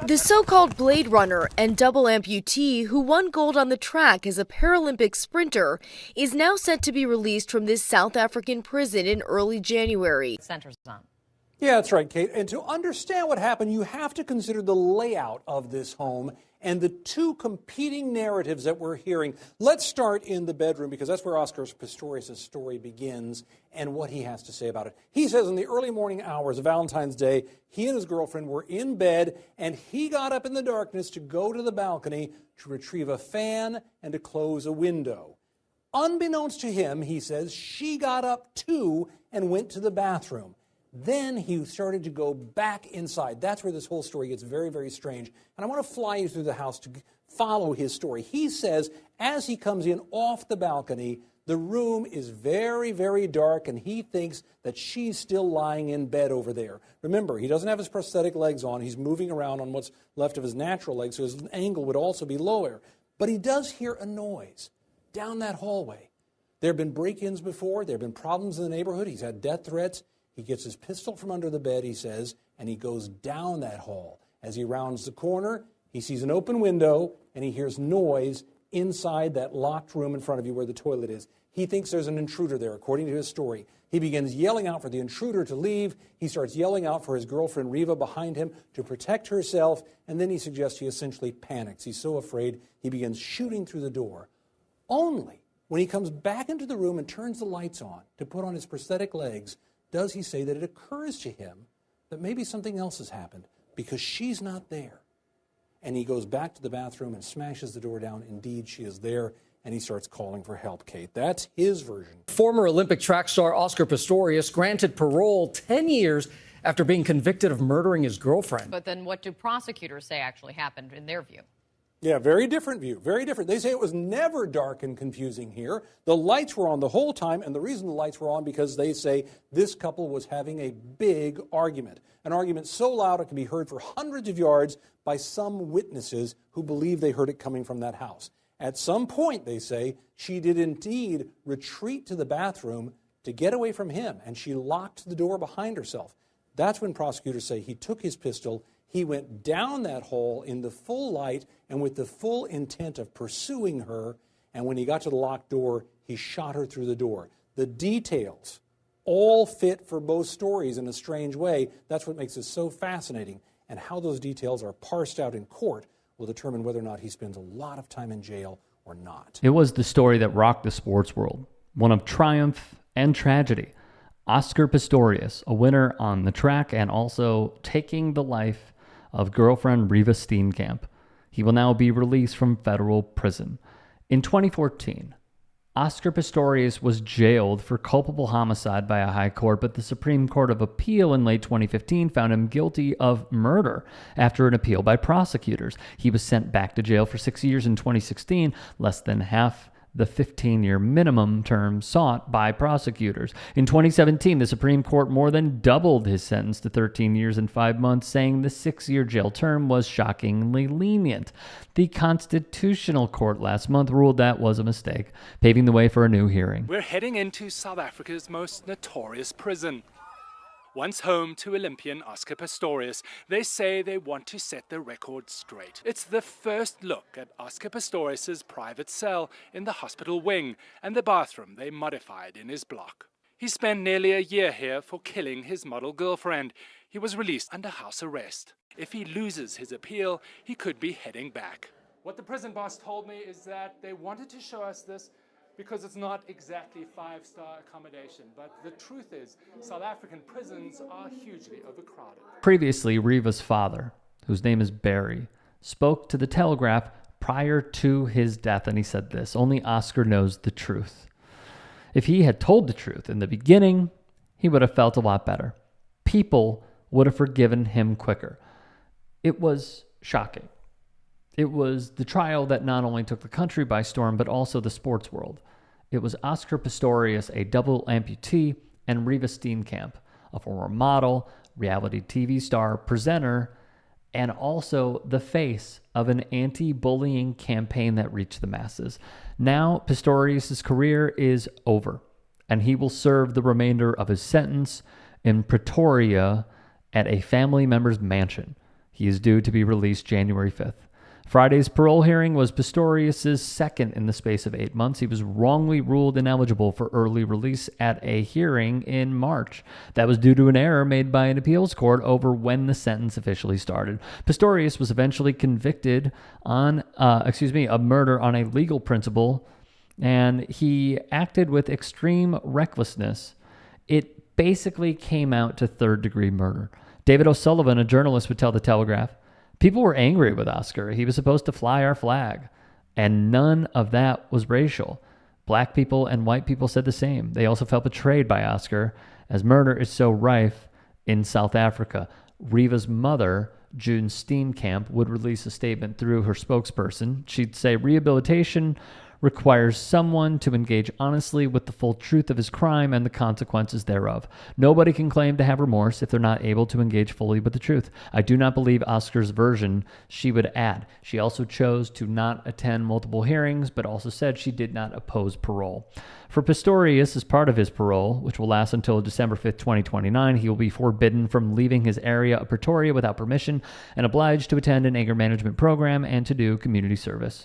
The so-called Blade Runner and double amputee who won gold on the track as a Paralympic sprinter is now set to be released from this South African prison in early January. Centers on. Yeah, that's right, Kate. And to understand what happened, you have to consider the layout of this home and the two competing narratives that we're hearing. Let's start in the bedroom, because that's where Oscar Pistorius' story begins and what he has to say about it. He says in the early morning hours of Valentine's Day, he and his girlfriend were in bed, and he got up in the darkness to go to the balcony to retrieve a fan and to close a window. Unbeknownst to him, he says, she got up too and went to the bathroom. Then he started to go back inside. That's where this whole story gets very, very strange. And I want to fly you through the house to follow his story. He says as he comes in off the balcony, the room is very, very dark, and he thinks that she's still lying in bed over there. Remember, he doesn't have his prosthetic legs on. He's moving around on what's left of his natural legs, so his angle would also be lower. But he does hear a noise down that hallway. There have been break-ins before. There have been problems in the neighborhood. He's had death threats. He gets his pistol from under the bed, he says, and he goes down that hall. As he rounds the corner, he sees an open window, and he hears noise inside that locked room in front of you where the toilet is. He thinks there's an intruder there, according to his story. He begins yelling out for the intruder to leave. He starts yelling out for his girlfriend, Reeva, behind him to protect herself, and then he suggests he essentially panics. He's so afraid he begins shooting through the door. Only when he comes back into the room and turns the lights on to put on his prosthetic legs does he say that it occurs to him that maybe something else has happened because she's not there. And he goes back to the bathroom and smashes the door down. Indeed, she is there, and he starts calling for help, Kate. That's his version. Former Olympic track star Oscar Pistorius granted parole 10 years after being convicted of murdering his girlfriend. But then what do prosecutors say actually happened in their view? Yeah, very different view, very different. They say it was never dark and confusing here. The lights were on the whole time, and the reason the lights were on because they say this couple was having a big argument. An argument so loud it can be heard for hundreds of yards by some witnesses who believe they heard it coming from that house. At some point, they say, she did indeed retreat to the bathroom to get away from him, and she locked the door behind herself. That's when prosecutors say he took his pistol, he went down that hall in the full light and with the full intent of pursuing her, and when he got to the locked door, he shot her through the door. The details all fit for both stories in a strange way. That's what makes it so fascinating, and how those details are parsed out in court will determine whether or not he spends a lot of time in jail or not. It was the story that rocked the sports world, one of triumph and tragedy. Oscar Pistorius, a winner on the track and also taking the life of girlfriend Reeva Steenkamp. He will now be released from federal prison. In 2014, Oscar Pistorius was jailed for culpable homicide by a high court, but the Supreme Court of Appeal in late 2015 found him guilty of murder after an appeal by prosecutors. He was sent back to jail for 6 years in 2016, less than half the 15-year minimum term sought by prosecutors. In 2017, the Supreme Court more than doubled his sentence to 13 years and 5 months, saying the 6-year jail term was shockingly lenient. The Constitutional Court last month ruled that was a mistake, paving the way for a new hearing. We're heading into South Africa's most notorious prison. Once home to Olympian Oscar Pistorius, they say they want to set the record straight. It's the first look at Oscar Pistorius' private cell in the hospital wing and the bathroom they modified in his block. He spent nearly a year here for killing his model girlfriend. He was released under house arrest. If he loses his appeal, he could be heading back. What the prison boss told me is that they wanted to show us this because it's not exactly 5-star accommodation. But the truth is, South African prisons are hugely overcrowded. Previously, Reeva's father, whose name is Barry, spoke to the Telegraph prior to his death, and he said this: "Only Oscar knows the truth. If he had told the truth in the beginning, he would have felt a lot better. People would have forgiven him quicker." It was shocking. It was the trial that not only took the country by storm, but also the sports world. It was Oscar Pistorius, a double amputee, and Reeva Steenkamp, a former model, reality TV star, presenter, and also the face of an anti-bullying campaign that reached the masses. Now, Pistorius' career is over, and he will serve the remainder of his sentence in Pretoria at a family member's mansion. He is due to be released January 5th. Friday's parole hearing was Pistorius' second in the space of 8 months. He was wrongly ruled ineligible for early release at a hearing in March. That was due to an error made by an appeals court over when the sentence officially started. Pistorius was eventually convicted of murder on a legal principle, and he acted with extreme recklessness. It basically came out to third-degree murder. David O'Sullivan, a journalist, would tell The Telegraph, "People were angry with Oscar. He was supposed to fly our flag. And none of that was racial. Black people and white people said the same. They also felt betrayed by Oscar, as murder is so rife in South Africa." Reeva's mother, Reeva Steenkamp, would release a statement through her spokesperson. She'd say, "Rehabilitation requires someone to engage honestly with the full truth of his crime and the consequences thereof. Nobody can claim to have remorse if they're not able to engage fully with the truth. I do not believe Oscar's version," she would add. She also chose to not attend multiple hearings, but also said she did not oppose parole. For Pistorius, as part of his parole, which will last until December 5th, 2029, he will be forbidden from leaving his area of Pretoria without permission and obliged to attend an anger management program and to do community service.